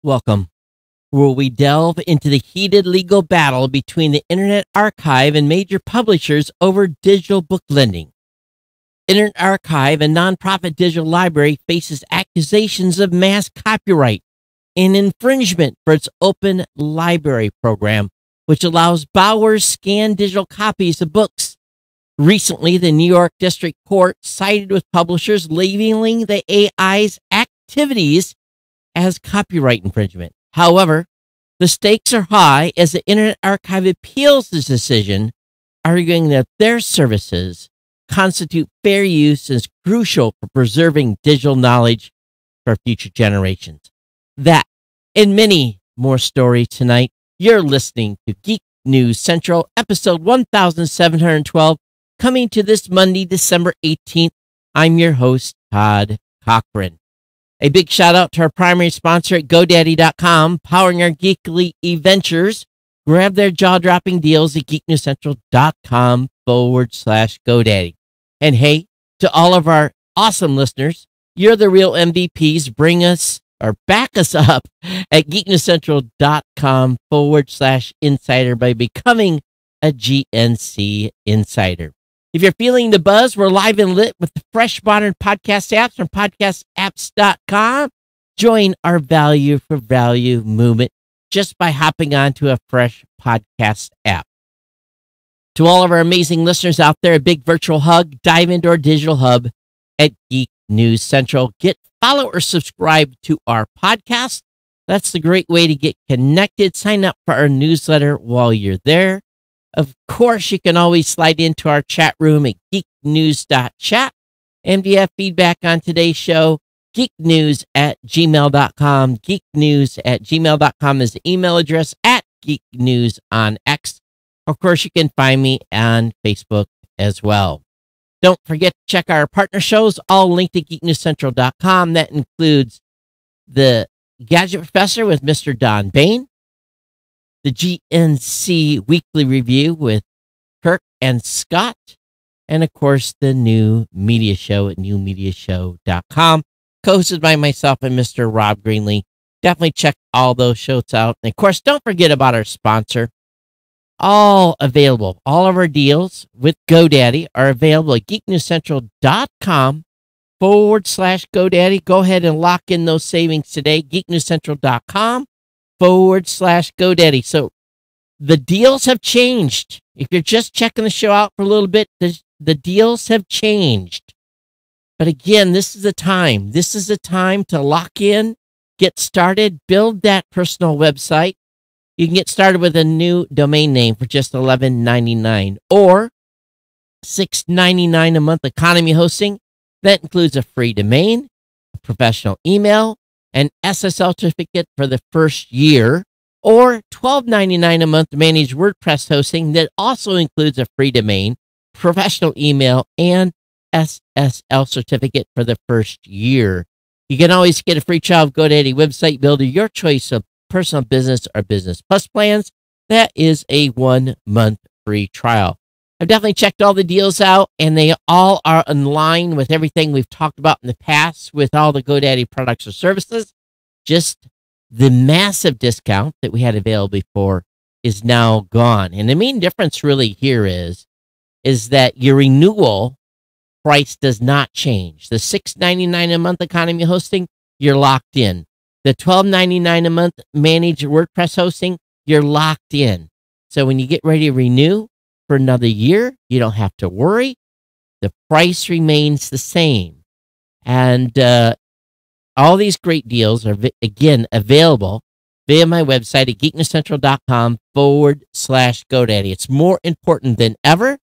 Welcome, where we delve into the heated legal battle between the Internet Archive and major publishers over digital book lending. Internet Archive, a nonprofit digital library, faces accusations of mass copyright and infringement for its open library program, which allows borrowers scan digital copies of books. Recently, the New York District Court sided with publishers, labeling the AI's activities as copyright infringement. However, the stakes are high as the Internet Archive appeals this decision, arguing that their services constitute fair use and is crucial for preserving digital knowledge for future generations. That and many more stories tonight. You're listening to Geek News Central, episode 1712, coming to this Monday, December 18th. I'm your host, Todd Cochran. A big shout out to our primary sponsor at GoDaddy.com, powering our geekly adventures. Grab their jaw-dropping deals at geeknewscentral.com/GoDaddy. And hey, to all of our awesome listeners, you're the real MVPs. Bring us or back us up at geeknewscentral.com/insider by becoming a GNC Insider. If you're feeling the buzz, we're live and lit with the fresh modern podcast apps from podcastapps.com. Join our value for value movement just by hopping onto a fresh podcast app. To all of our amazing listeners out there, a big virtual hug. Dive into our digital hub at Geek News Central. Follow or subscribe to our podcast. That's the great way to get connected. Sign up for our newsletter while you're there. Of course, you can always slide into our chat room at geeknews.chat. And if you have feedback on today's show, geeknews@gmail.com. Geeknews@gmail.com is the email address, at geeknews on X. Of course, you can find me on Facebook as well. Don't forget to check our partner shows, all linked at geeknewscentral.com. That includes the Gadget Professor with Mr. Don Bain, the GNC Weekly Review with Kirk and Scott, and of course, the New Media Show at newmediashow.com, hosted by myself and Mr. Rob Greenlee. Definitely check all those shows out. And of course, don't forget about our sponsor. All available. All of our deals with GoDaddy are available at geeknewscentral.com/GoDaddy. Go ahead and lock in those savings today. geeknewscentral.com/GoDaddy. So the deals have changed. If you're just checking the show out for a little bit, the deals have changed. But again, this is the time. This is the time to lock in, get started, build that personal website. You can get started with a new domain name for just $11.99 or $6.99 a month economy hosting. That includes a free domain, a professional email, an SSL certificate for the first year, or $12.99 a month to manage WordPress hosting. That also includes a free domain, professional email, and SSL certificate for the first year. You can always get a free trial of GoDaddy website builder, your choice of personal business or business plus plans. That is a 1-month free trial. I've definitely checked all the deals out, and they all are in line with everything we've talked about in the past with all the GoDaddy products or services. Just the massive discount that we had available before is now gone. And the main difference really here is that your renewal price does not change. The $6.99 a month economy hosting, you're locked in. The $12.99 a month managed WordPress hosting, you're locked in. So when you get ready to renew for another year, you don't have to worry. The price remains the same. And all these great deals are, again, available via my website at geeknewscentral.com/GoDaddy. It's more important than ever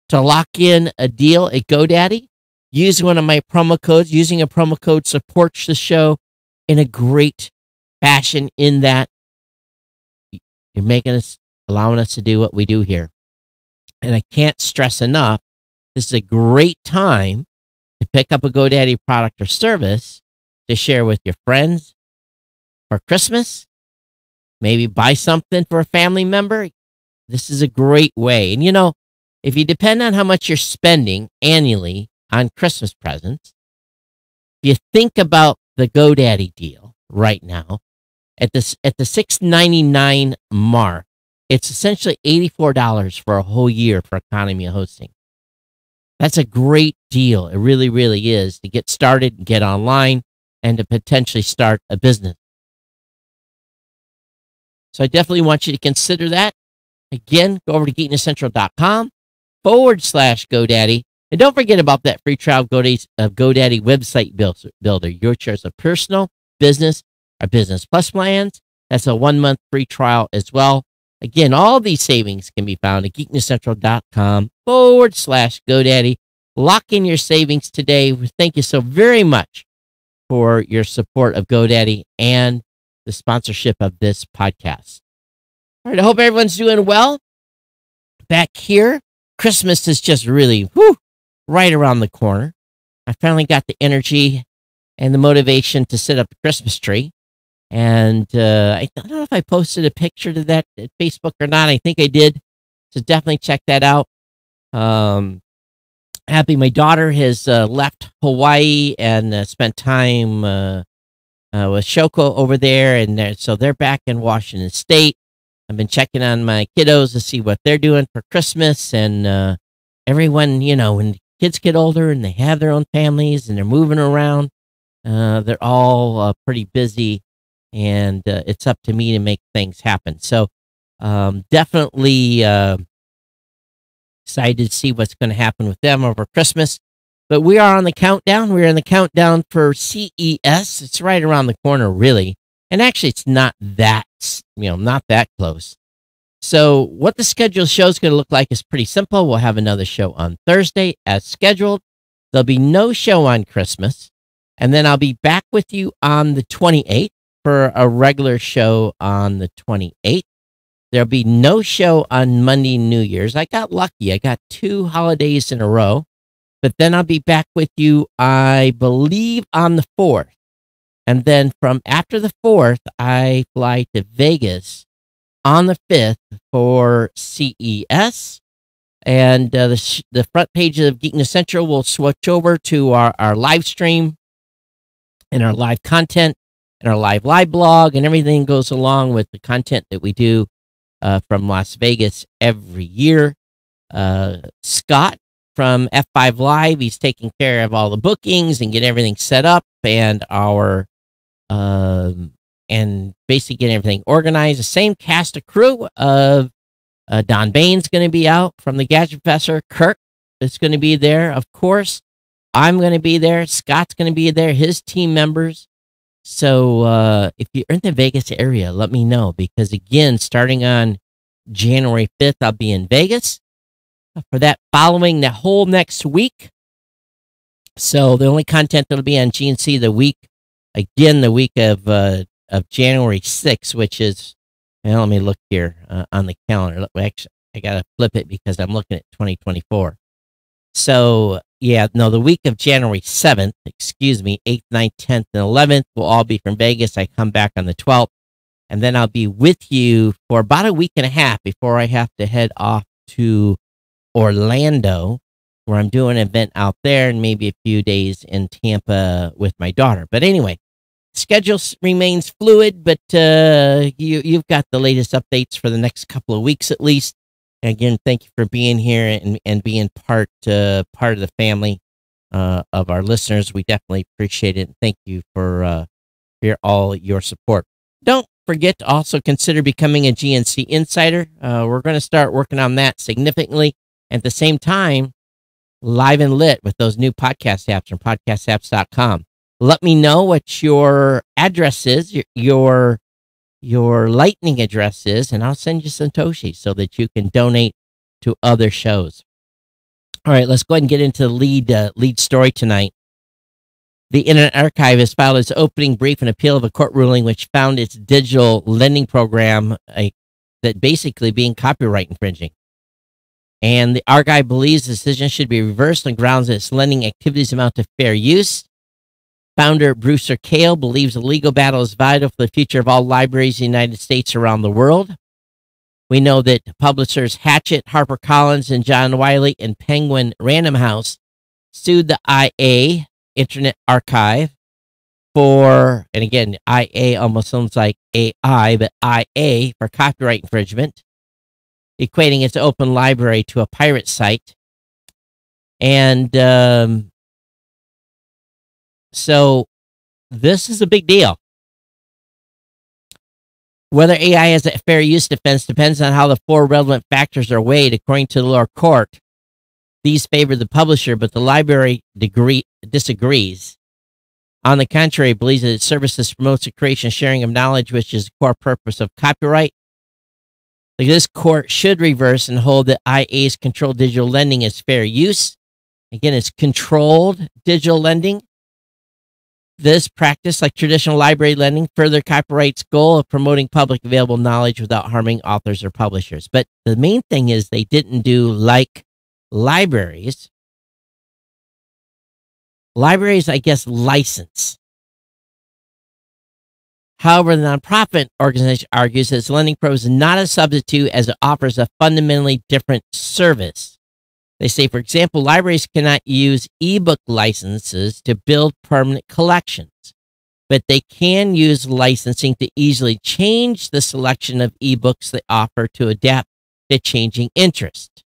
to lock in a deal at GoDaddy. Use one of my promo codes. Using a promo code supports the show in a great fashion, in that you're allowing us to do what we do here. And I can't stress enough, this is a great time to pick up a GoDaddy product or service to share with your friends for Christmas. Maybe buy something for a family member. This is a great way. And if you depend on how much you're spending annually on Christmas presents, if you think about the GoDaddy deal right now, at the $6.99 mark. It's essentially $84 for a whole year for economy of hosting. That's a great deal. It really, really is, to get started, get online, and to potentially start a business. So I definitely want you to consider that. Again, go over to geeknesscentral.com/GoDaddy. And don't forget about that free trial of GoDaddy website builder. Your choice of personal, business, or business plus plans. That's a 1-month free trial as well. Again, all these savings can be found at geeknesscentral.com/GoDaddy. Lock in your savings today. Thank you so very much for your support of GoDaddy and the sponsorship of this podcast. All right, I hope everyone's doing well. Back here, Christmas is just really right around the corner. I finally got the energy and the motivation to set up the Christmas tree. And I don't know if I posted a picture to that at Facebook or not. I think I did. So definitely check that out. Happy my daughter has left Hawaii and spent time with Shoko over there. And so they're back in Washington State. I've been checking on my kiddos to see what they're doing for Christmas. And everyone, when kids get older and they have their own families and they're moving around, they're all pretty busy. And it's up to me to make things happen. So definitely excited to see what's going to happen with them over Christmas. But we are on the countdown. We're in the countdown for CES. It's right around the corner, really. And actually, it's not that, not that close. So what the schedule show is going to look like is pretty simple. We'll have another show on Thursday as scheduled. There'll be no show on Christmas. And then I'll be back with you on the 28th. For a regular show on the 28th. There'll be no show on Monday, New Year's. I got lucky. I got 2 holidays in a row. But then I'll be back with you, I believe, on the 4th. And then from after the 4th, I fly to Vegas on the 5th for CES. And the front page of Geek News Central will switch over to our live stream and our live content. And our live blog, and everything goes along with the content that we do from Las Vegas every year. Scott from F5 Live, he's taking care of all the bookings and get everything set up, and and basically getting everything organized. The same cast of crew of Don Bain's going to be out from the Gadget Professor. Kirk is going to be there, of course. I'm going to be there. Scott's going to be there. His team members. So if you're in the Vegas area, let me know, because again, starting on January 5th, I'll be in Vegas for that following the whole next week. So the only content that'll be on GNC the week of January 6th, which is, let me look here on the calendar. Actually, I got to flip it because I'm looking at 2024. So the week of January 7th, 8th, 9th, 10th, and 11th will all be from Vegas. I come back on the 12th, and then I'll be with you for about a week and a half before I have to head off to Orlando, where I'm doing an event out there, and maybe a few days in Tampa with my daughter. But anyway, schedule remains fluid, but you've got the latest updates for the next couple of weeks at least. Again, thank you for being here and being part of the family of our listeners. We definitely appreciate it. And thank you for all your support. Don't forget to also consider becoming a GNC Insider. We're going to start working on that significantly. At the same time, live and lit with those new podcast apps from podcastapps.com. Let me know what your address is, your Lightning address is, and I'll send you Satoshi so that you can donate to other shows. All right, let's go ahead and get into the lead story tonight. The Internet Archive has filed its opening brief in appeal of a court ruling which found its digital lending program that basically being copyright infringing. And the Archive believes the decision should be reversed on grounds that its lending activities amount to fair use. Founder Brewster Kahle believes the legal battle is vital for the future of all libraries in the United States around the world. We know that publishers Hachette, HarperCollins, and John Wiley and Penguin Random House sued the IA, Internet Archive, and again, IA almost sounds like AI, but IA for copyright infringement, equating its open library to a pirate site. And so this is a big deal. Whether AI has a fair use defense depends on how the four relevant factors are weighed. According to the lower court, these favor the publisher, but the library disagrees. On the contrary, it believes that its services promotes the creation and sharing of knowledge, which is the core purpose of copyright. This court should reverse and hold that IA's controlled digital lending is fair use. Again, it's controlled digital lending. This practice, like traditional library lending, further copyright's goal of promoting public available knowledge without harming authors or publishers. But the main thing is they didn't do like libraries. Libraries, I guess, license. However, the nonprofit organization argues that its lending program is not a substitute as it offers a fundamentally different service. They say, for example, libraries cannot use ebook licenses to build permanent collections, but they can use licensing to easily change the selection of ebooks they offer to adapt to changing interest.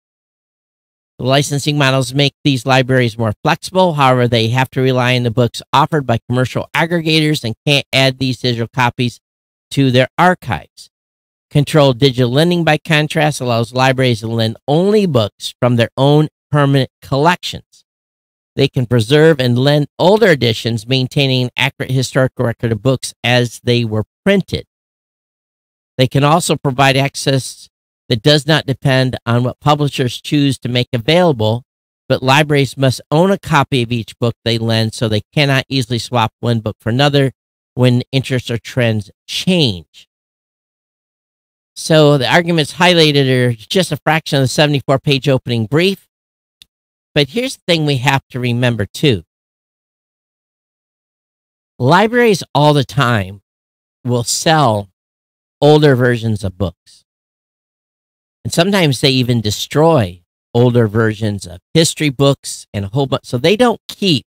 The licensing models make these libraries more flexible. However, they have to rely on the books offered by commercial aggregators and can't add these digital copies to their archives. Controlled digital lending, by contrast, allows libraries to lend only books from their own permanent collections. They can preserve and lend older editions, maintaining an accurate historical record of books as they were printed. They can also provide access that does not depend on what publishers choose to make available, but libraries must own a copy of each book they lend, so they cannot easily swap one book for another when interests or trends change. So the arguments highlighted are just a fraction of the 74-page opening brief. But here's the thing we have to remember, too. Libraries all the time will sell older versions of books. And sometimes they even destroy older versions of history books and a whole bunch. So they don't keep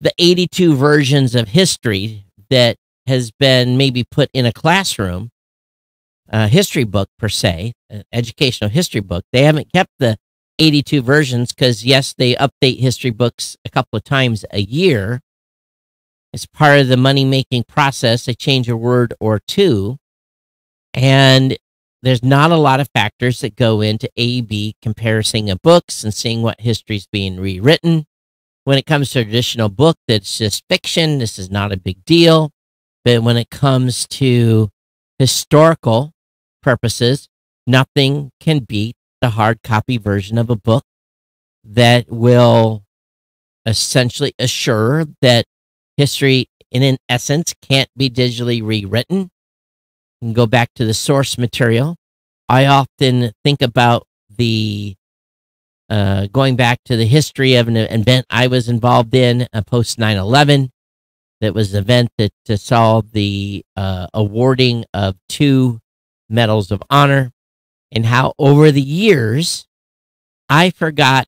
the 82 versions of history that has been maybe put in a classroom, history book per se, an educational history book. They haven't kept the 82 versions because, yes, they update history books a couple of times a year. It's part of the money-making process. They change a word or two. And there's not a lot of factors that go into A-B comparison of books and seeing what history is being rewritten. When it comes to a traditional book that's just fiction, this is not a big deal. But when it comes to historical purposes, nothing can beat the hard copy version of a book that will essentially assure that history, in essence, can't be digitally rewritten. You can go back to the source material. I often think about the going back to the history of an event I was involved in post 9/11. That was an event that saw the awarding of 2 medals of honor, and how over the years I forgot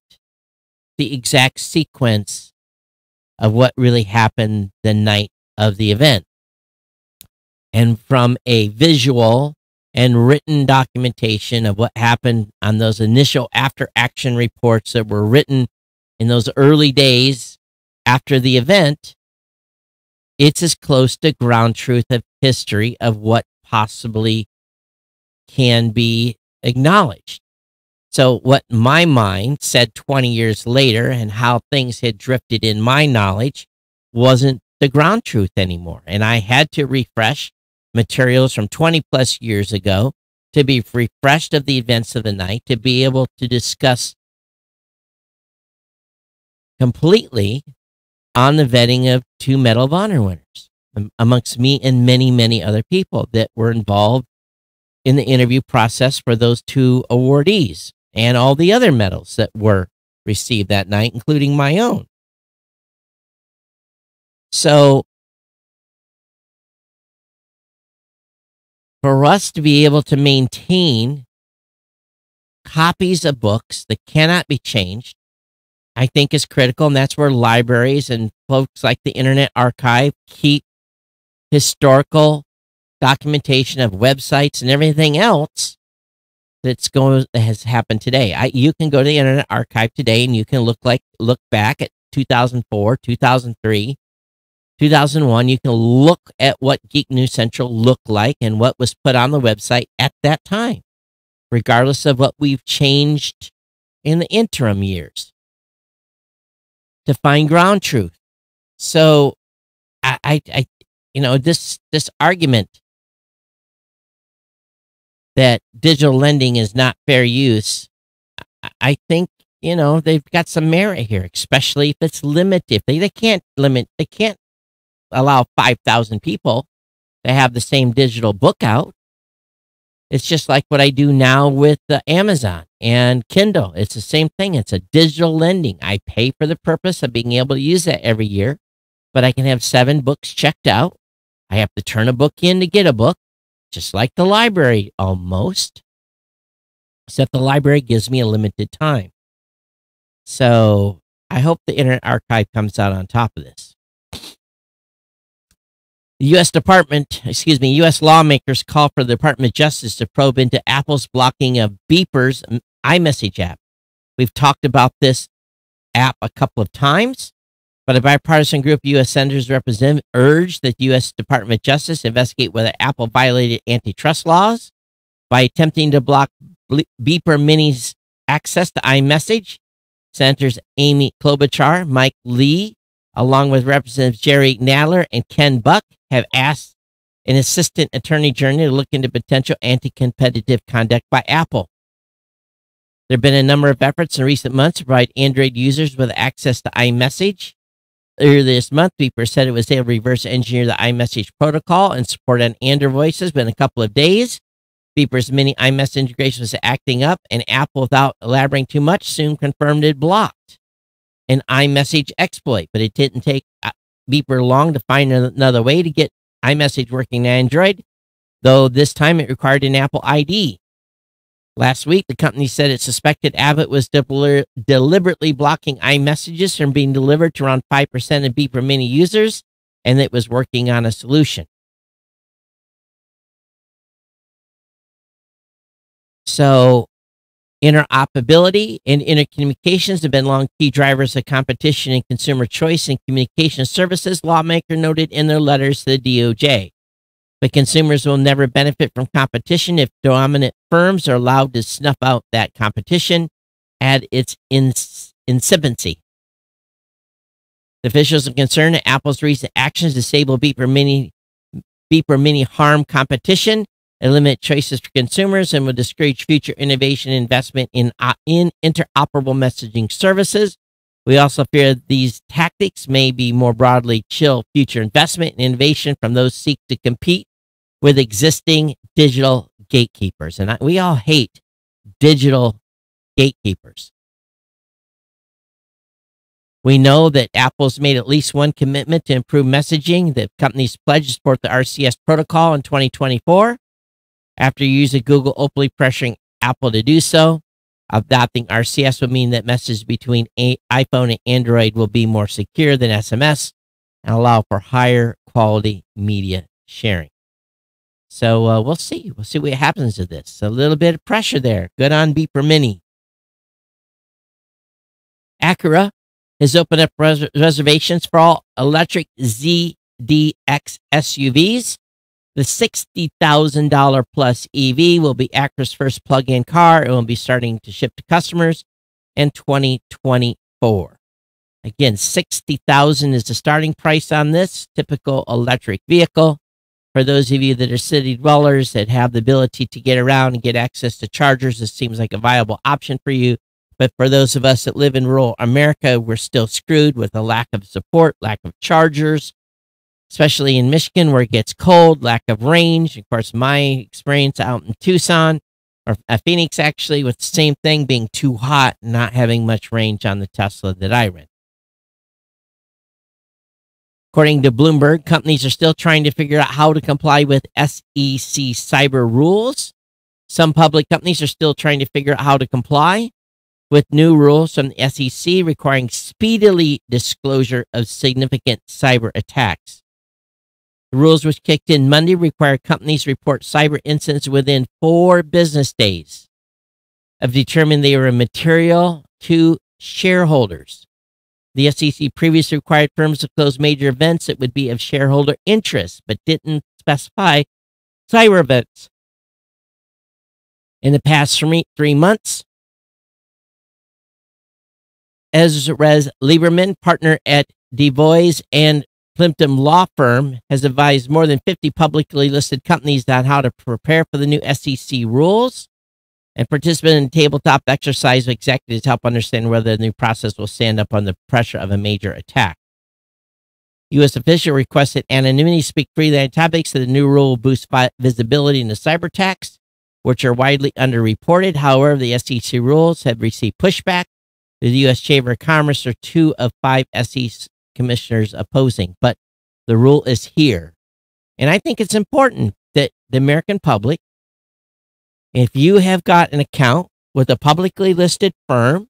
the exact sequence of what really happened the night of the event. And from a visual and written documentation of what happened on those initial after-action reports that were written in those early days after the event, it's as close to ground truth of history of what possibly can be acknowledged. So what my mind said 20 years later and how things had drifted in my knowledge wasn't the ground truth anymore. And I had to refresh materials from 20 plus years ago to be refreshed of the events of the night, to be able to discuss completely on the vetting of 2 Medal of Honor winners, amongst me and many, many other people that were involved in the interview process for those 2 awardees and all the other medals that were received that night, including my own. So for us to be able to maintain copies of books that cannot be changed, I think is critical, and that's where libraries and folks like the Internet Archive keep historical documentation of websites and everything else that has happened today. You can go to the Internet Archive today and you can look back at 2004, 2003, 2001. You can look at what Geek News Central looked like and what was put on the website at that time, regardless of what we've changed in the interim years to find ground truth. So this argument that digital lending is not fair use, I think, they've got some merit here, especially if it's limited. They can't allow 5,000 people to have the same digital book out. It's just like what I do now with Amazon and Kindle. It's the same thing. It's a digital lending. I pay for the purpose of being able to use that every year, but I can have 7 books checked out. I have to turn a book in to get a book, just like the library almost, except the library gives me a limited time. So I hope the Internet Archive comes out on top of this. The U.S. lawmakers call for the Department of Justice to probe into Apple's blocking of Beeper's iMessage app. We've talked about this app a couple of times, but a bipartisan group of U.S. senators urged that the U.S. Department of Justice investigate whether Apple violated antitrust laws by attempting to block Beeper Mini's access to iMessage. Senators Amy Klobuchar, Mike Lee, along with Representatives Jerry Nadler and Ken Buck, have asked an assistant attorney general to look into potential anti-competitive conduct by Apple. There have been a number of efforts in recent months to provide Android users with access to iMessage. Earlier this month, Beeper said it was able to reverse engineer the iMessage protocol and support on Android voices, but in a couple of days, Beeper's mini iMessage integration was acting up, and Apple, without elaborating too much, soon confirmed it blocked an iMessage exploit. But it didn't take Beeper long to find another way to get iMessage working on Android, though this time it required an Apple ID. Last week, the company said it suspected Abbott was deliberately blocking iMessages from being delivered to around 5% of Beeper Mini users, and it was working on a solution. So, interoperability and intercommunications have been long key drivers of competition and consumer choice in communication services, lawmaker noted in their letters to the DOJ. But consumers will never benefit from competition if dominant firms are allowed to snuff out that competition at its incipiency. The officials are concerned that Apple's recent actions disable Beeper Mini harm competition, eliminate choices for consumers, and will discourage future innovation and investment in interoperable messaging services. We also fear these tactics may be more broadly chill future investment and innovation from those seek to compete with existing digital gatekeepers. And we all hate digital gatekeepers. We know that Apple's made at least one commitment to improve messaging. The company's pledged to support the RCS protocol in 2024. After years of Google openly pressuring Apple to do so, adopting RCS would mean that messages between iPhone and Android will be more secure than SMS and allow for higher quality media sharing. So we'll see. We'll see what happens to this. A little bit of pressure there. Good on Beeper Mini. Acura has opened up reservations for all electric ZDX SUVs. The $60,000 plus EV will be Acura's first plug-in car. It will be starting to ship to customers in 2024. Again, $60,000 is the starting price on this typical electric vehicle. For those of you that are city dwellers that have the ability to get around and get access to chargers, this seems like a viable option for you. But for those of us that live in rural America, we're still screwed with a lack of support, lack of chargers, especially in Michigan where it gets cold, lack of range. Of course, my experience out in Tucson, or Phoenix actually, with the same thing, being too hot, not having much range on the Tesla that I rent. According to Bloomberg, companies are still trying to figure out how to comply with SEC cyber rules. Some public companies are still trying to figure out how to comply. with new rules from the SEC requiring speedily disclosure of significant cyber attacks. The rules, which kicked in Monday, require companies report cyber incidents within 4 business days of determining they were material to shareholders. The SEC previously required firms to close major events that would be of shareholder interest, but didn't specify cyber events. In the past 3 months, Ezra Lieberman, partner at DeVois and Plimpton Law Firm, has advised more than 50 publicly listed companies on how to prepare for the new SEC rules and participate in a tabletop exercise with executives to help understand whether the new process will stand up under the pressure of a major attack. U.S. official requested anonymity to speak freely on topics, so the new rule will boost visibility into cyber attacks, which are widely underreported. However, the SEC rules have received pushback. The U.S. Chamber of Commerce are 2 of 5 SEC commissioners opposing, but the rule is here. And I think it's important that the American public, if you have got an account with a publicly listed firm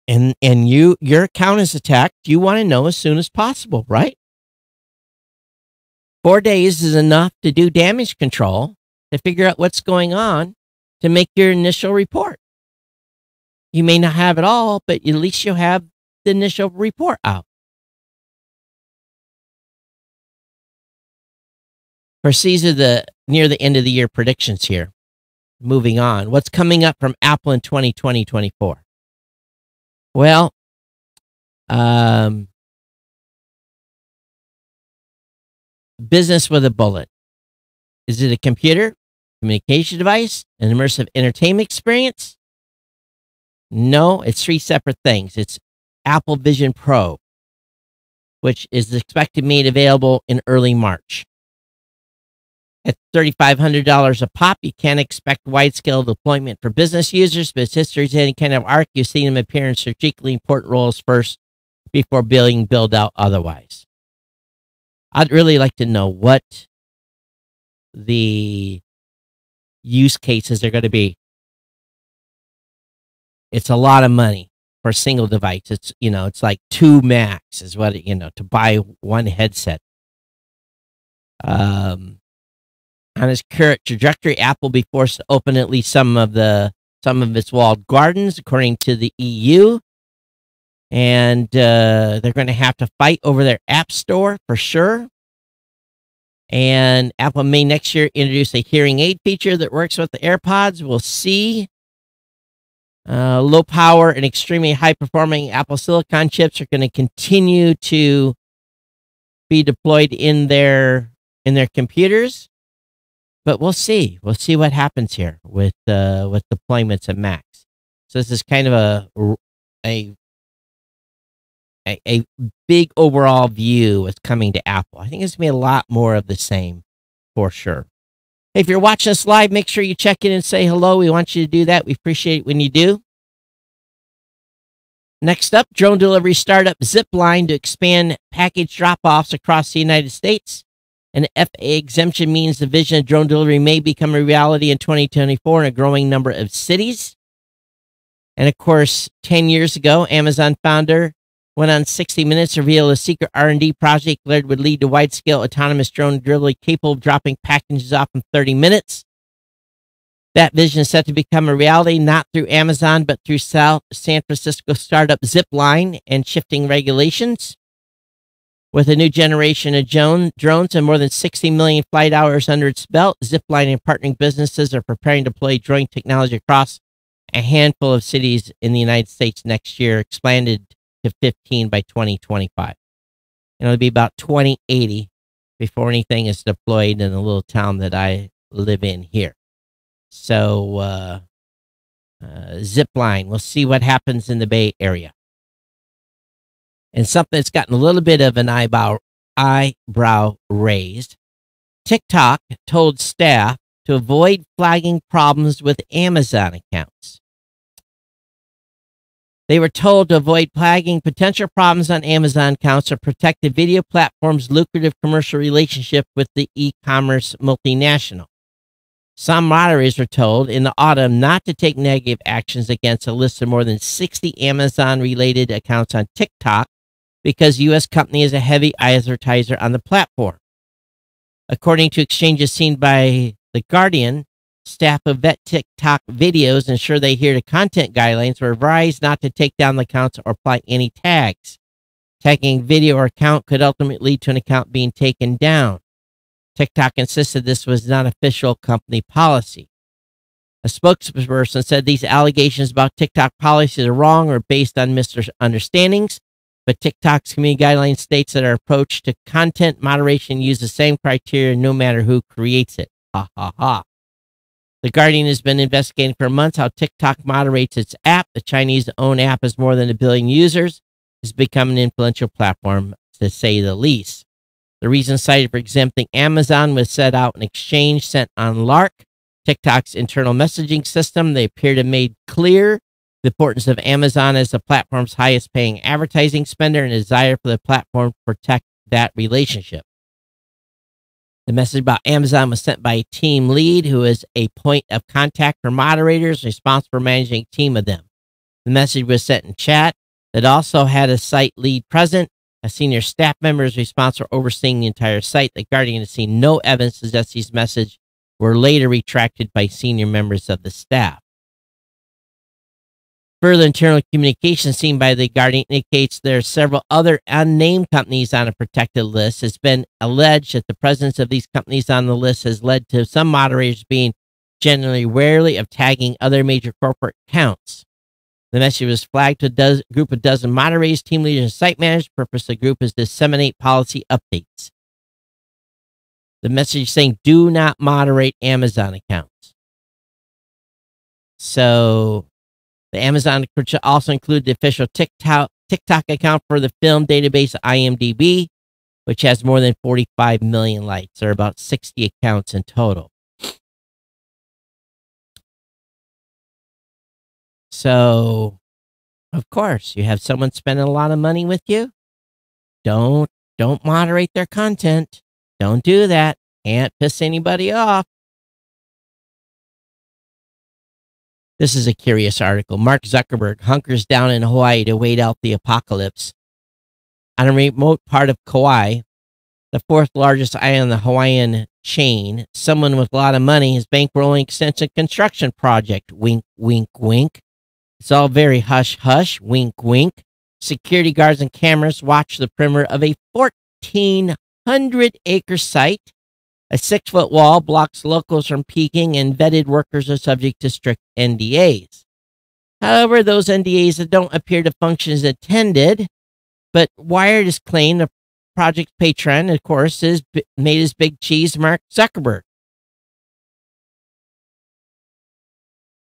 and your account is attacked, you want to know as soon as possible, right? 4 days is enough to do damage control, to figure out what's going on, to make your initial report. You may not have it all, but at least you'll have the initial report out. These are near the end of the year predictions here. Moving on. What's coming up from Apple in 2020-24? Well, business with a bullet. Is it a computer, communication device, an immersive entertainment experience? No, it's 3 separate things. It's Apple Vision Pro, which is expected to be made available in early March. At $3,500 a pop, you can't expect wide-scale deployment for business users, but its history is any kind of arc. You've seen them appear in strategically important roles first before being built out otherwise. I'd really like to know what the use cases are going to be. It's a lot of money for a single device. It's like 2 max is what, to buy one headset. On its current trajectory, Apple will be forced to open at least some of its walled gardens, according to the EU. And they're going to have to fight over their app store for sure. And Apple may next year introduce a hearing aid feature that works with the AirPods. We'll see. Low power and extremely high performing Apple Silicon chips are going to continue to be deployed in their computers, but we'll see. We'll see what happens here with deployments at Macs. So this is kind of a big overall view is coming to Apple. I think it's going to be a lot more of the same for sure. Hey, if you're watching us live, make sure you check in and say hello. We want you to do that. We appreciate it when you do. Next up, drone delivery startup Zipline to expand package drop-offs across the United States. An FAA exemption means the vision of drone delivery may become a reality in 2024 in a growing number of cities. And of course, 10 years ago, Amazon founder went on 60 Minutes to reveal a secret R&D project declared would lead to wide-scale autonomous drone delivery capable of dropping packages off in 30 minutes. That vision is set to become a reality, not through Amazon, but through San Francisco startup Zipline and shifting regulations. With a new generation of drones and more than 60 million flight hours under its belt, Zipline and partnering businesses are preparing to deploy drone technology across a handful of cities in the United States next year, expanded to 15 by 2025. And it'll be about 2080 before anything is deployed in the little town that I live in here. So, Zipline, we'll see what happens in the Bay Area. And something that's gotten a little bit of an eyebrow raised. TikTok told staff to avoid flagging problems with Amazon accounts. They were told to avoid flagging potential problems on Amazon accounts to protect the video platform's lucrative commercial relationship with the e-commerce multinational. Some moderators were told in the autumn not to take negative actions against a list of more than 60 Amazon-related accounts on TikTok because U.S. company is a heavy advertiser on the platform. According to exchanges seen by The Guardian, staff who vet TikTok videos ensure they adhere to content guidelines were advised not to take down the accounts or apply any tags. Tagging video or account could ultimately lead to an account being taken down. TikTok insisted this was not official company policy. A spokesperson said these allegations about TikTok policies are wrong or based on misunderstandings, but TikTok's community guidelines states that our approach to content moderation uses the same criteria no matter who creates it. Ha ha ha. The Guardian has been investigating for months how TikTok moderates its app. The Chinese-owned app has more than 1 billion users. It's become an influential platform, to say the least. The reason cited for exempting Amazon was set out an exchange sent on Lark, TikTok's internal messaging system. They appear to have made clear the importance of Amazon as the platform's highest paying advertising spender and a desire for the platform to protect that relationship. The message about Amazon was sent by a team lead who is a point of contact for moderators responsible for managing a team of them. The message was sent in chat that also had a site lead present. A senior staff member is responsible for overseeing the entire site. The Guardian has seen no evidence to suggest these messages were later retracted by senior members of the staff. Further internal communication seen by The Guardian indicates there are several other unnamed companies on a protected list. It's been alleged that the presence of these companies on the list has led to some moderators being generally wary of tagging other major corporate accounts. The message was flagged to a group of dozen moderators, team leaders, and site managers. The purpose of the group is to disseminate policy updates. The message saying, do not moderate Amazon accounts. So the Amazon should also include the official TikTok account for the film database IMDb, which has more than 45 million likes. There are about 60 accounts in total. So, of course, you have someone spending a lot of money with you. Don't moderate their content. Don't do that. Can't piss anybody off. This is a curious article. Mark Zuckerberg hunkers down in Hawaii to wait out the apocalypse. On a remote part of Kauai, the fourth largest island in the Hawaiian chain, someone with a lot of money is bankrolling extensive construction project. Wink, wink, wink. It's all very hush-hush, wink-wink. Security guards and cameras watch the perimeter of a 1,400-acre site. A 6-foot wall blocks locals from peeking, and vetted workers are subject to strict NDAs. However, those NDAs don't appear to function as intended, but Wired has claimed the project's patron, of course, is made his big cheese, Mark Zuckerberg.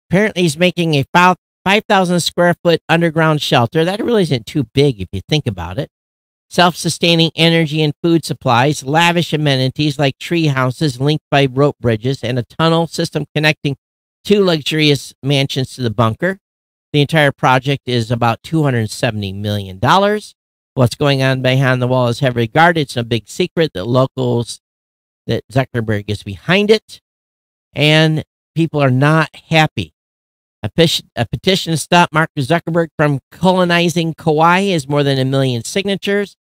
Apparently, he's making a 5,000 square foot underground shelter. That really isn't too big if you think about it. Self-sustaining energy and food supplies, lavish amenities like tree houses linked by rope bridges, and a tunnel system connecting 2 luxurious mansions to the bunker. The entire project is about $270 million. What's going on behind the wall is heavily guarded. It's no big secret that Zuckerberg is behind it, and people are not happy. A petition to stop Mark Zuckerberg from colonizing Kauai has more than 1 million signatures.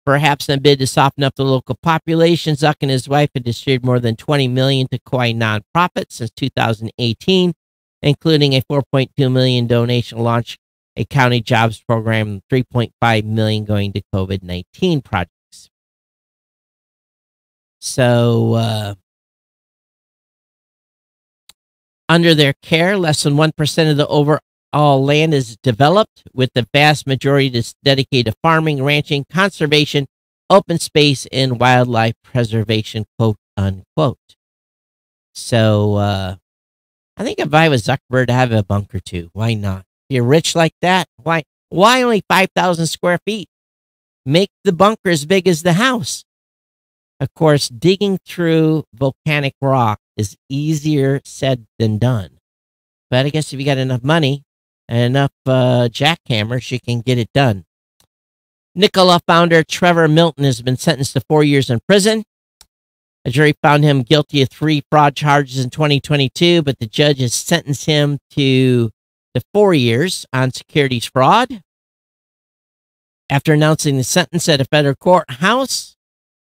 Perhaps in a bid to soften up the local population, Zuck and his wife have distributed more than $20 million to Kauai nonprofits since 2018, including a $4.2 million donation to launch a county jobs program, $3.5 million going to COVID-19 projects. So, under their care, less than 1% of the overall land is developed, with the vast majority dedicated to farming, ranching, conservation, open space, and wildlife preservation, quote unquote. So, I think if I was Zuckerberg, to have a bunker too. Why not? If you're rich like that, why only 5,000 square feet? Make the bunker as big as the house. Of course, digging through volcanic rock is easier said than done. But I guess if you got enough money and enough jackhammers, you can get it done. Nikola founder Trevor Milton has been sentenced to 4 years in prison. A jury found him guilty of 3 fraud charges in 2022, but the judge has sentenced him to 4 years on securities fraud. After announcing the sentence at a federal courthouse,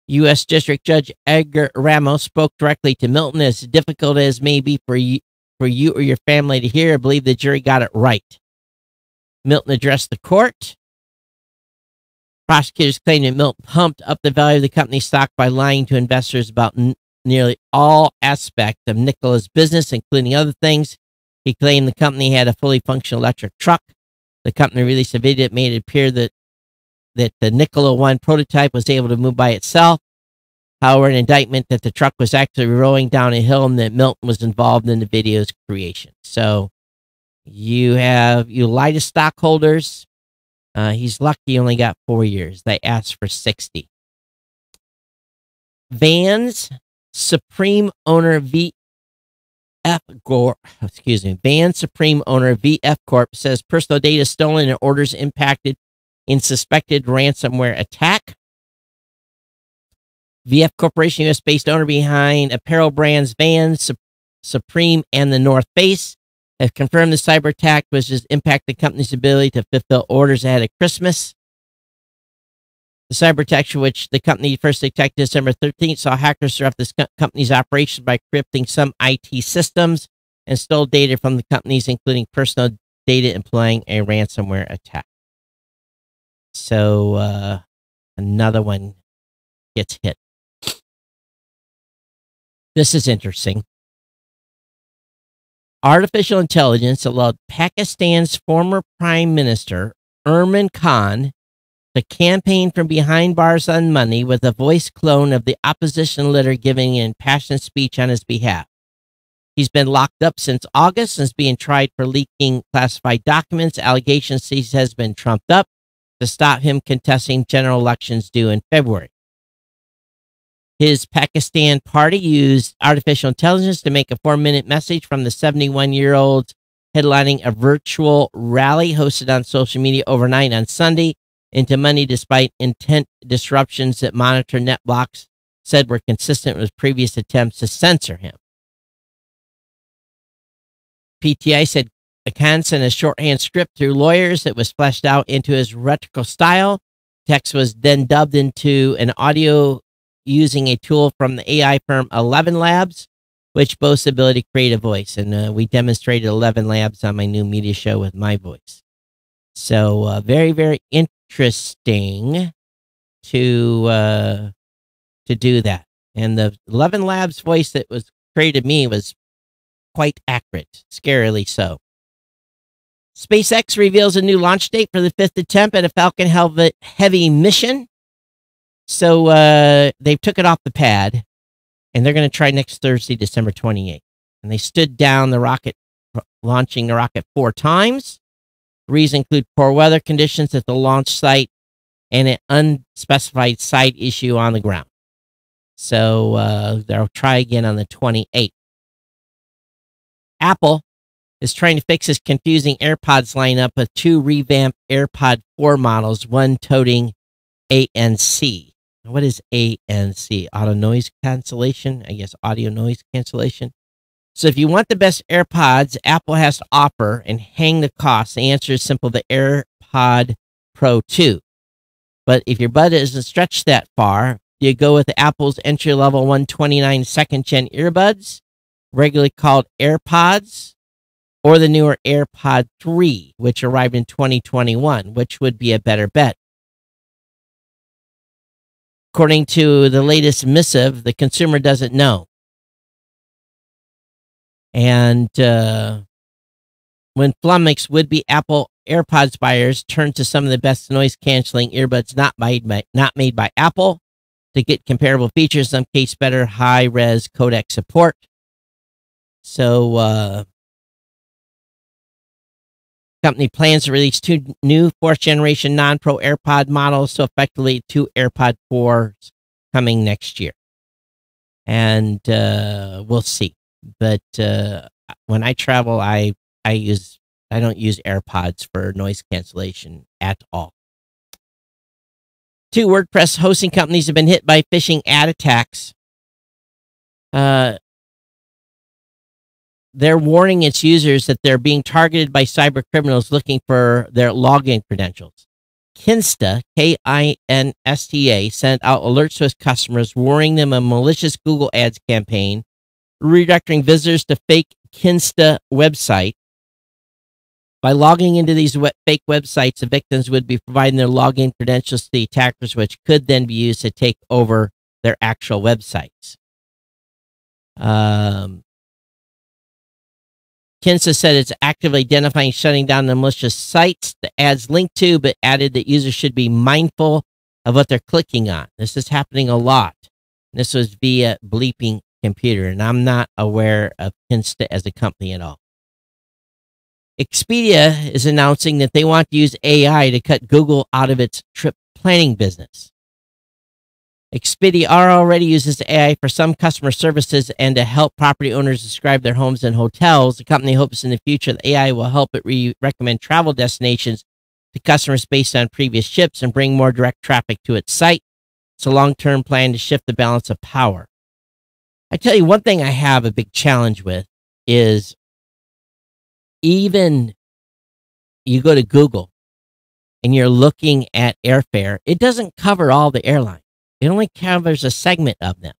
U.S. District Judge Edgar Ramos spoke directly to Milton. As difficult as it may be for you or your family to hear, I believe the jury got it right. Milton addressed the court. Prosecutors claimed that Milton pumped up the value of the company's stock by lying to investors about nearly all aspects of Nikola's business, including other things. He claimed the company had a fully functional electric truck. The company released a video that made it appear that the Nikola One prototype was able to move by itself. However, an indictment that the truck was actually rolling down a hill and that Milton was involved in the video's creation. So you lie to stockholders. He's lucky he only got 4 years. They asked for 60. Vans Supreme owner VF Corp says personal data stolen and orders impacted in suspected ransomware attack. VF Corporation, U.S.-based owner behind apparel brands Vans, Supreme, and the North Face, have confirmed the cyber attack was just impact the company's ability to fulfill orders ahead of Christmas. The cyber attack, which the company first detected December 13th, saw hackers disrupt the company's operations by encrypting some IT systems and stole data from the companies, including personal data, employing a ransomware attack. So another one gets hit. This is interesting. Artificial intelligence allowed Pakistan's former Prime Minister, Imran Khan, to campaign from behind bars on Monday with a voice clone of the opposition leader giving an impassioned speech on his behalf. He's been locked up since August and is being tried for leaking classified documents. Allegations he has been trumped up to stop him contesting general elections due in February. His Pakistan party used artificial intelligence to make a 4-minute message from the 71-year-old, headlining a virtual rally hosted on social media overnight on Sunday into Monday, despite intent disruptions that Monitor NetBlocks said were consistent with previous attempts to censor him. PTI said Khan sent a shorthand script through lawyers that was fleshed out into his rhetorical style. Text was then dubbed into an audio using a tool from the AI firm 11 Labs, which boasts the ability to create a voice. And we demonstrated 11 Labs on my new media show with my voice. So very, very interesting to do that. And the 11 Labs voice that was created me was quite accurate, scarily so. SpaceX reveals a new launch date for the 5th attempt at a Falcon Heavy mission. So they took it off the pad, and they're going to try next Thursday, December 28th. And they stood down the rocket, launching the rocket 4 times. The reasons include poor weather conditions at the launch site and an unspecified side issue on the ground. So they'll try again on the 28th. Apple is trying to fix its confusing AirPods lineup with 2 revamped AirPod 4 models, one toting ANC. What is ANC? Auto noise cancellation? I guess audio noise cancellation. So if you want the best AirPods Apple has to offer and hang the cost, the answer is simple: the AirPod Pro 2. But if your budget isn't stretched that far, you go with Apple's entry-level 129 second-gen earbuds, regularly called AirPods, or the newer AirPod 3, which arrived in 2021, which would be a better bet. According to the latest missive, the consumer doesn't know. And when flummoxed would-be Apple AirPods buyers turn to some of the best noise-canceling earbuds not made by Apple to get comparable features, in some case better high-res codec support. So, company plans to release 2 new 4th-generation non-Pro AirPod models, so effectively 2 AirPod 4s coming next year. And we'll see. But when I travel, I don't use AirPods for noise cancellation at all. 2 WordPress hosting companies have been hit by phishing ad attacks. Uh, they're warning its users that they're being targeted by cyber criminals looking for their login credentials. Kinsta, Kinsta, sent out alerts to its customers, warning them of a malicious Google Ads campaign, redirecting visitors to fake Kinsta website. By logging into these fake websites, the victims would be providing their login credentials to the attackers, which could then be used to take over their actual websites. Kinsta said it's actively identifying shutting down the malicious sites the ads link to, but added that users should be mindful of what they're clicking on. This is happening a lot. This was via Bleeping Computer, and I'm not aware of Kinsta as a company at all. Expedia is announcing that they want to use AI to cut Google out of its trip planning business. Expedia already uses AI for some customer services and to help property owners describe their homes and hotels. The company hopes in the future that AI will help it recommend travel destinations to customers based on previous trips and bring more direct traffic to its site. It's a long-term plan to shift the balance of power. I tell you, one thing I have a big challenge with is even you go to Google and you're looking at airfare, it doesn't cover all the airlines. It only covers a segment of them.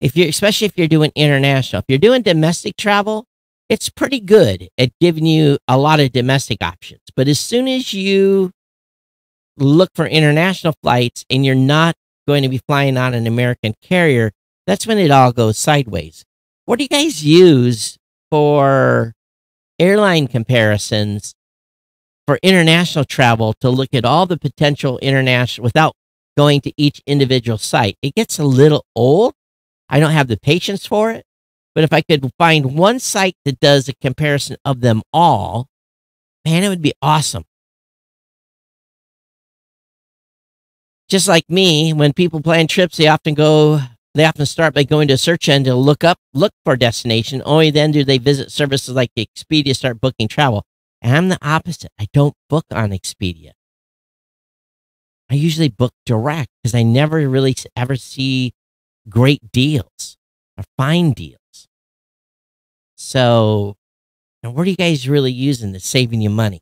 Especially if you're doing international, if you're doing domestic travel, it's pretty good at giving you a lot of domestic options. But as soon as you look for international flights and you're not going to be flying on an American carrier, that's when it all goes sideways. What do you guys use for airline comparisons for international travel to look at all the potential international without going to each individual site? It gets a little old. I don't have the patience for it. But if I could find one site that does a comparison of them all, man, it would be awesome. Just like me, when people plan trips, they often start by going to a search engine to look for a destination. Only then do they visit services like Expedia, start booking travel. And I'm the opposite. I don't book on Expedia. I usually book direct because I never really ever see great deals or fine deals. So, and what are you guys really using that's saving you money?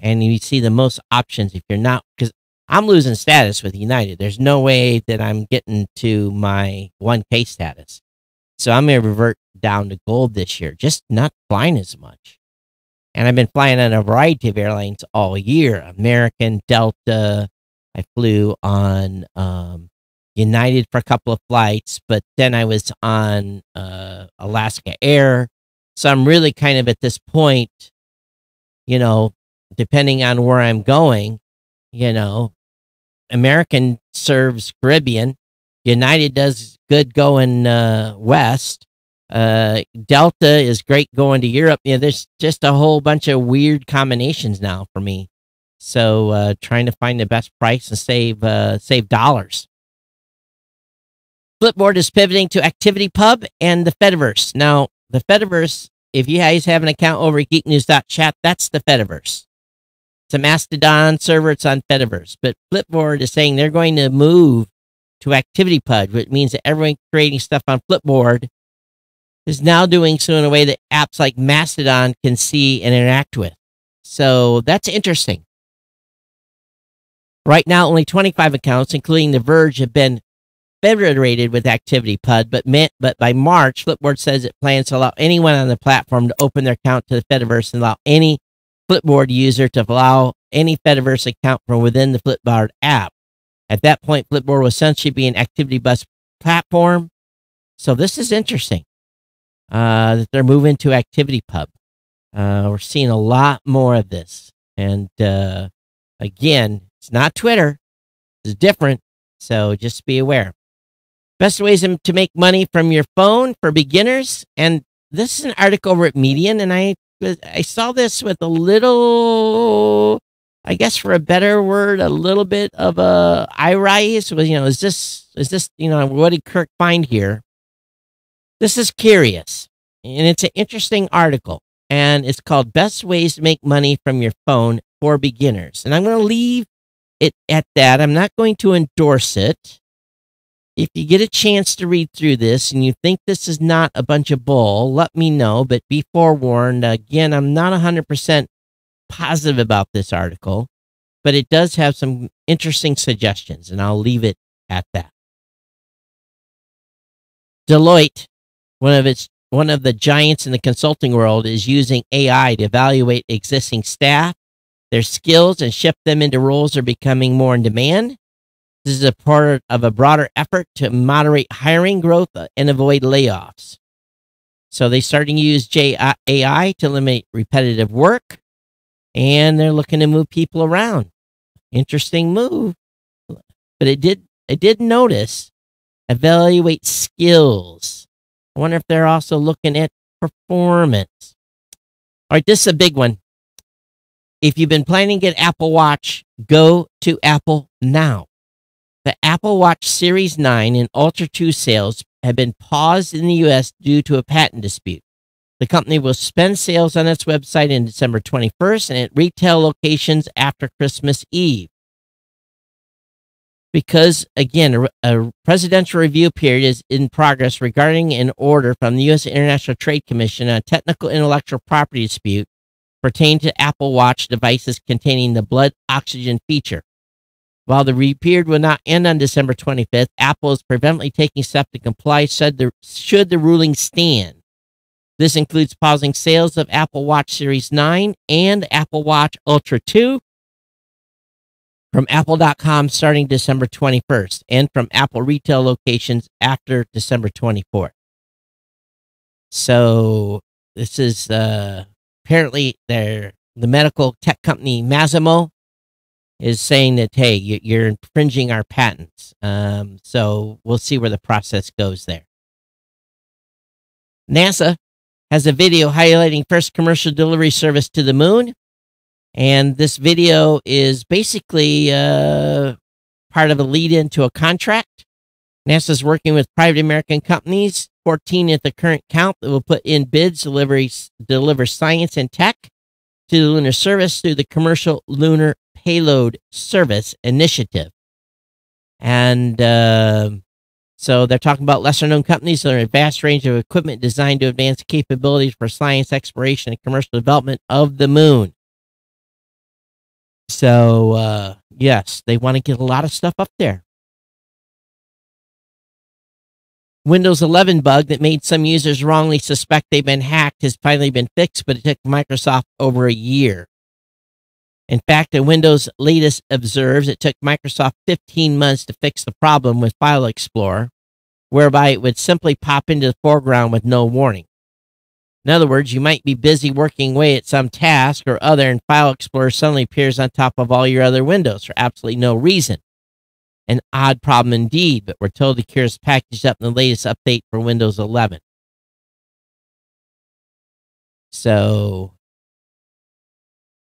And you see the most options if you're not, because I'm losing status with United. There's no way that I'm getting to my 1K status. So I'm going to revert down to gold this year, just not flying as much. And I've been flying on a variety of airlines all year. American, Delta. I flew on United for a couple of flights, but then I was on Alaska Air. So I'm really kind of at this point, depending on where I'm going, American serves Caribbean. United does good going west. Delta is great going to Europe. There's just a whole bunch of weird combinations now for me. So trying to find the best price and save dollars. Flipboard is pivoting to ActivityPub and the Fediverse. Now, the Fediverse, if you guys have an account over at geeknews.chat, that's the Fediverse. It's a Mastodon server. It's on Fediverse. But Flipboard is saying they're going to move to ActivityPub, which means that everyone creating stuff on Flipboard is now doing so in a way that apps like Mastodon can see and interact with. So that's interesting. Right now, only 25 accounts, including The Verge, have been federated with ActivityPub, but by March, Flipboard says it plans to allow anyone on the platform to open their account to the Fediverse and allow any Flipboard user to allow any Fediverse account from within the Flipboard app. At that point, Flipboard will essentially be an ActivityPub platform. So this is interesting that they're moving to ActivityPub. We're seeing a lot more of this. And again, it's not Twitter. It's different. So just be aware. Best ways to make money from your phone for beginners. And this is an article over at Median, and I saw this with a little, I guess for a better word, a little bit of a eye rise. Is this, what did Kirk find here? This is curious, and it's an interesting article, and it's called Best Ways to Make Money from Your Phone for Beginners. And I'm going to leave it at that. I'm not going to endorse it. If you get a chance to read through this and you think this is not a bunch of bull, let me know, but be forewarned. Again, I'm not 100% positive about this article, but it does have some interesting suggestions, and I'll leave it at that. Deloitte, one of the giants in the consulting world, is using AI to evaluate existing staff, their skills, and shift them into roles that are becoming more in demand. This is a part of a broader effort to moderate hiring growth and avoid layoffs. So they starting to use AI to eliminate repetitive work, and they're looking to move people around. Interesting move, but I did notice evaluate skills. I wonder if they're also looking at performance. All right, this is a big one. If you've been planning to get Apple Watch, go to Apple now. The Apple Watch Series 9 and Ultra 2 sales have been paused in the U.S. due to a patent dispute. The company will suspend sales on its website in December 21st and at retail locations after Christmas Eve. Because, again, a presidential review period is in progress regarding an order from the U.S. International Trade Commission on a technical intellectual property dispute pertaining to Apple Watch devices containing the blood oxygen feature. While the review period will not end on December 25th, Apple is preventively taking steps to comply should the ruling stand. This includes pausing sales of Apple Watch Series 9 and Apple Watch Ultra 2 from Apple.com starting December 21st and from Apple retail locations after December 24th. So this is apparently the medical tech company Masimo is saying that, hey, you're infringing our patents. So we'll see where the process goes there. NASA has a video highlighting first commercial delivery service to the moon. And this video is basically part of a lead into a contract. NASA's working with private American companies, 14 at the current count, that will put in bids to deliver science and tech to the lunar service through the Commercial Lunar Payload Service Initiative. And so they're talking about lesser-known companies that are a vast range of equipment designed to advance capabilities for science exploration and commercial development of the moon. So, yes, they want to get a lot of stuff up there. Windows 11 bug that made some users wrongly suspect they've been hacked has finally been fixed, but it took Microsoft over a year. In fact, the Windows latest observes it took Microsoft 15 months to fix the problem with File Explorer, whereby it would simply pop into the foreground with no warning. In other words, you might be busy working away at some task or other, and File Explorer suddenly appears on top of all your other windows for absolutely no reason. An odd problem indeed, but we're told the cure is packaged up in the latest update for Windows 11. So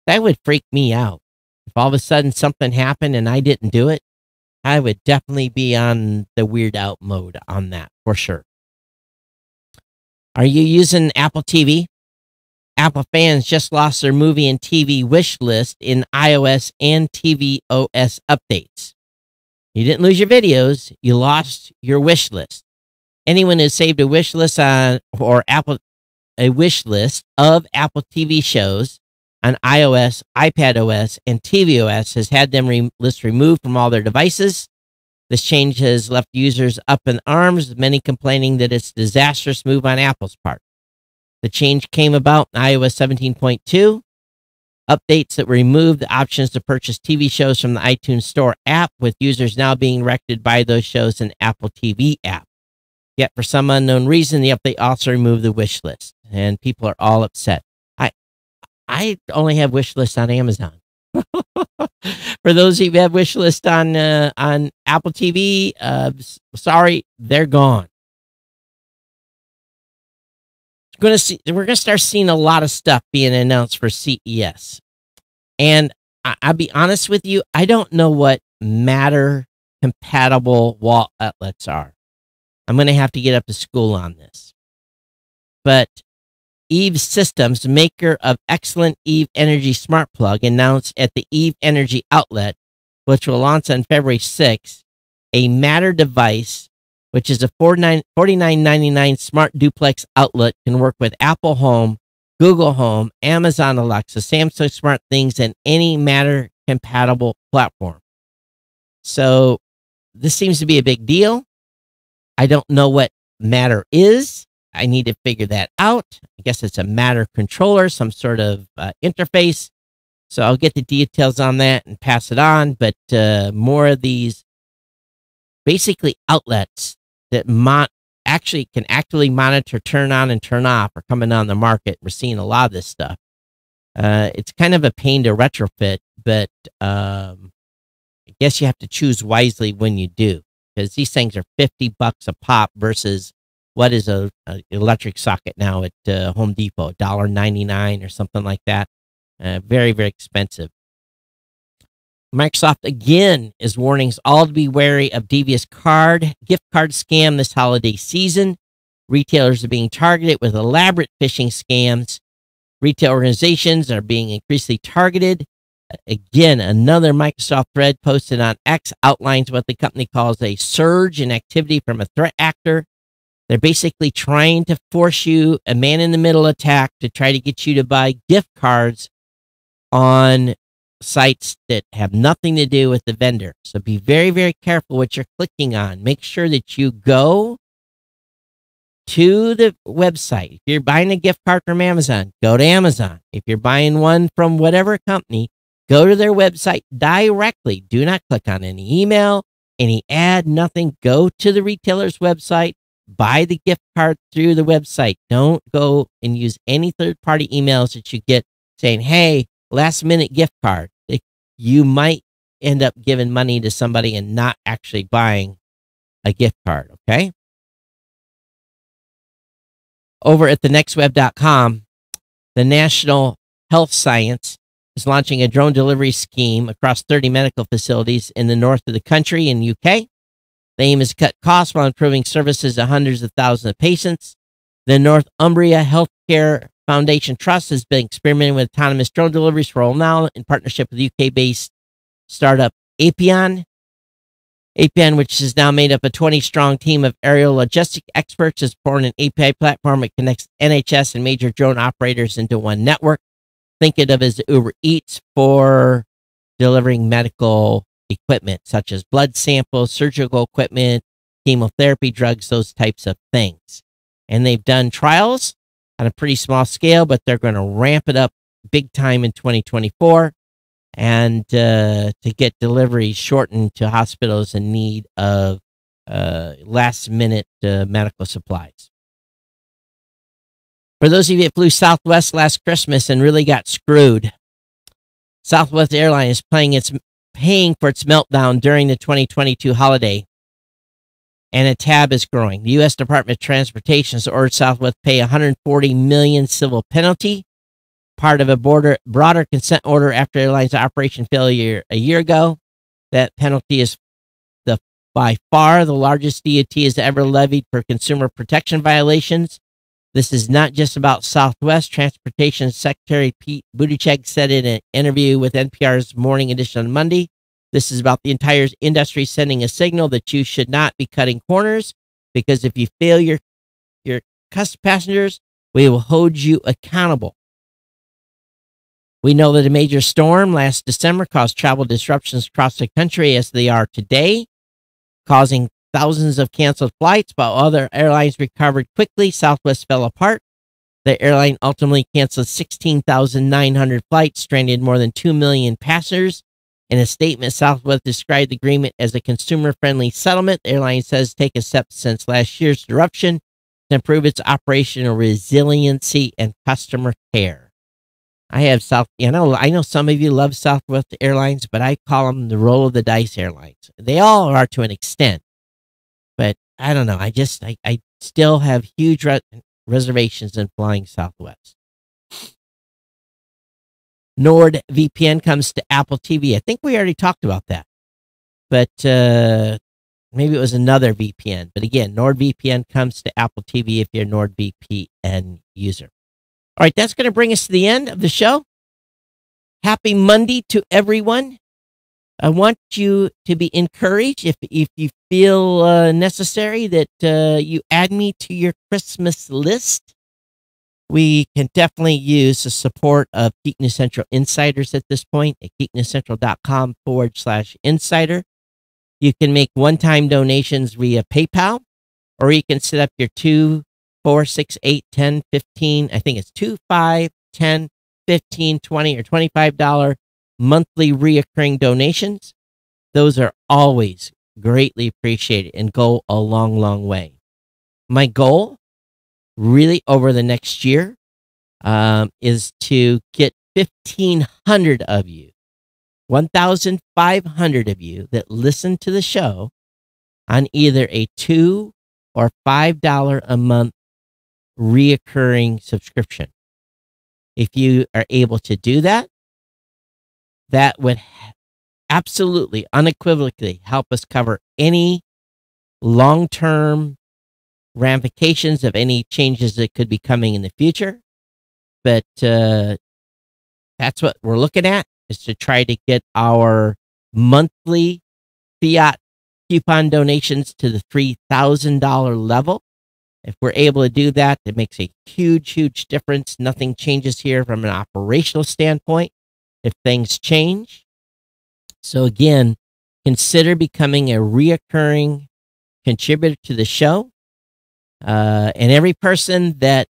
that would freak me out. If all of a sudden something happened and I didn't do it, I would definitely be on the weird out mode on that for sure. Are you using Apple TV? Apple fans just lost their movie and TV wish list in iOS and tvOS updates. You didn't lose your videos, you lost your wish list. Anyone who saved a wish list a wish list of Apple TV shows on iOS, iPadOS, and tvOS has had them list removed from all their devices. This change has left users up in arms, many complaining that it's a disastrous move on Apple's part. The change came about in iOS 17.2. Updates that removed the options to purchase TV shows from the iTunes Store app, with users now being directed by those shows in the Apple TV app. Yet, for some unknown reason, the update also removed the wish list, and people are all upset. I only have wish lists on Amazon. For those of you who have wish list on Apple TV, sorry, they're gone. We're gonna start seeing a lot of stuff being announced for CES, and I'll be honest with you, I don't know what Matter compatible wall outlets are. I'm gonna have to get up to school on this, but Eve Systems, maker of excellent Eve Energy Smart Plug, announced at the Eve Energy Outlet, which will launch on February 6th, a Matter device which is a $49.99 smart duplex outlet, can work with Apple Home, Google Home, Amazon Alexa, Samsung Smart Things, and any Matter compatible platform. So this seems to be a big deal. I don't know what Matter is. I need to figure that out. I guess it's a Matter controller, some sort of interface. So I'll get the details on that and pass it on. But more of these basically outlets that actually can actively monitor, turn on and turn off are coming on the market. We're seeing a lot of this stuff. It's kind of a pain to retrofit, but I guess you have to choose wisely when you do, because these things are $50 a pop versus what is a electric socket now at Home Depot, $1.99 or something like that. Very, very expensive. Microsoft again is warning us all to be wary of devious gift card scam this holiday season. Retailers are being targeted with elaborate phishing scams. Retail organizations are being increasingly targeted. Again, another Microsoft thread posted on X outlines what the company calls a surge in activity from a threat actor. They're basically trying to force you a man-in-the-middle attack to try to get you to buy gift cards on sites that have nothing to do with the vendor. So be very, very careful what you're clicking on. Make sure that you go to the website. If you're buying a gift card from Amazon, go to Amazon. If you're buying one from whatever company, go to their website directly. Do not click on any email, any ad, nothing. Go to the retailer's website. Buy the gift card through the website. Don't go and use any third-party emails that you get saying, hey, last-minute gift card. You might end up giving money to somebody and not actually buying a gift card, okay? Over at thenextweb.com, the National Health Science is launching a drone delivery scheme across 30 medical facilities in the north of the country in UK. The aim is to cut costs while improving services to hundreds of thousands of patients. The Northumbria Healthcare Foundation Trust has been experimenting with autonomous drone deliveries for a while now in partnership with UK-based startup Apion. Apion, which is now made up of a 20-strong team of aerial logistic experts, has formed an API platform that connects NHS and major drone operators into one network. Think of it as Uber Eats for delivering medical equipment, such as blood samples, surgical equipment, chemotherapy drugs, those types of things. And they've done trials on a pretty small scale, but they're going to ramp it up big time in 2024 and to get deliveries shortened to hospitals in need of last-minute medical supplies. For those of you that flew Southwest last Christmas and really got screwed, Southwest Airlines is paying for its meltdown during the 2022 holiday, and a tab is growing. The U.S. Department of Transportation has ordered Southwest pay $140 million civil penalty, part of a broader consent order after airline's operation failure a year ago. That penalty is by far the largest DOT has ever levied for consumer protection violations. This is not just about Southwest. Transportation Secretary Pete Buttigieg said in an interview with NPR's Morning Edition on Monday, this is about the entire industry sending a signal that you should not be cutting corners, because if you fail your passengers, we will hold you accountable. We know that a major storm last December caused travel disruptions across the country as they are today, causing thousands of canceled flights. While other airlines recovered quickly, Southwest fell apart. The airline ultimately canceled 16,900 flights, stranded more than 2 million passengers. In a statement, Southwest described the agreement as a consumer-friendly settlement. The airline says take a step since last year's disruption to improve its operational resiliency and customer care. I know some of you love Southwest Airlines, but I call them the roll of the dice airlines. They all are to an extent, but I don't know. I still have huge reservations in flying Southwest. NordVPN comes to Apple TV. I think we already talked about that, but maybe it was another VPN. But again, NordVPN comes to Apple TV if you're a NordVPN user. All right, that's going to bring us to the end of the show. Happy Monday to everyone. I want you to be encouraged if you feel necessary that you add me to your Christmas list. We can definitely use the support of Geek News Central insiders at this point at geeknewscentral.com/insider. You can make one-time donations via PayPal, or you can set up your 2, 4, 6, 8, 10, 15, I think it's 2, 5, 10, 15, 20, or $25 monthly reoccurring donations. Those are always greatly appreciated and go a long, long way. My goal really over the next year is to get 1,500 of you, 1,500 of you that listen to the show on either a $2 or $5 a month reoccurring subscription. If you are able to do that, that would absolutely, unequivocally help us cover any long-term ramifications of any changes that could be coming in the future. But that's what we're looking at, is to try to get our monthly fiat coupon donations to the $3,000 level. If we're able to do that, it makes a huge, huge difference. Nothing changes here from an operational standpoint if things change. So again, consider becoming a reoccurring contributor to the show. And every person that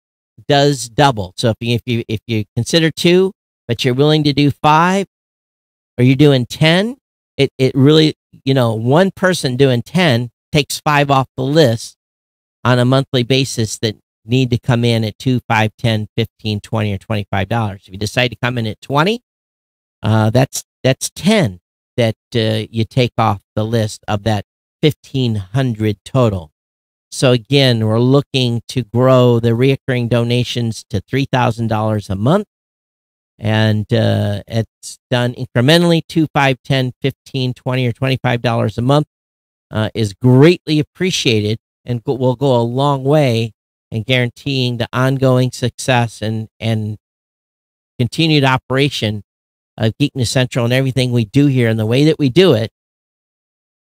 does double. So if you consider 2, but you're willing to do 5, or you're doing 10, it really, one person doing 10 takes 5 off the list on a monthly basis that need to come in at 2, 5, 10, 15, 20, or $25. If you decide to come in at 20, that's 10 that you take off the list of that 1,500 total. So again, we're looking to grow the reoccurring donations to $3,000 a month. And it's done incrementally. 2, 5, 10, 15, 20, or $25 a month is greatly appreciated and will go a long way in guaranteeing the ongoing success and continued operation of Geek News Central and everything we do here and the way that we do it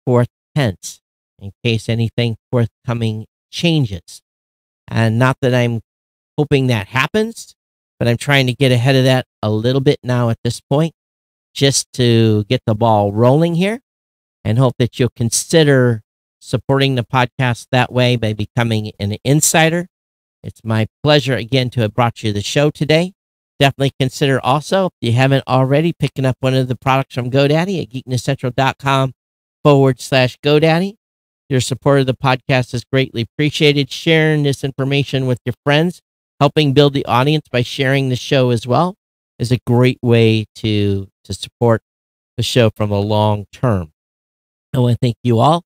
for tense, in case anything forthcoming changes. And not that I'm hoping that happens, but I'm trying to get ahead of that a little bit now at this point, just to get the ball rolling here, and hope that you'll consider supporting the podcast that way by becoming an insider. It's my pleasure again to have brought you the show today. Definitely consider also, if you haven't already, picking up one of the products from GoDaddy at geeknewscentral.com/GoDaddy. Your support of the podcast is greatly appreciated. Sharing this information with your friends, helping build the audience by sharing the show as well, is a great way to support the show from a long term. I want to thank you all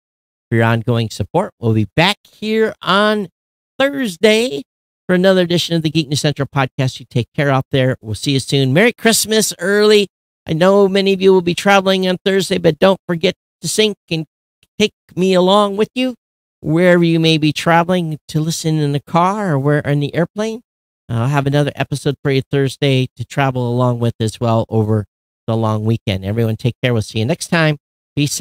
for your ongoing support. We'll be back here on Thursday for another edition of the Geek News Central podcast. You take care out there. We'll see you soon. Merry Christmas early. I know many of you will be traveling on Thursday, but don't forget to sync and take me along with you wherever you may be traveling, to listen in the car or where in the airplane. I'll have another episode for you Thursday to travel along with as well over the long weekend. Everyone take care. We'll see you next time. Peace.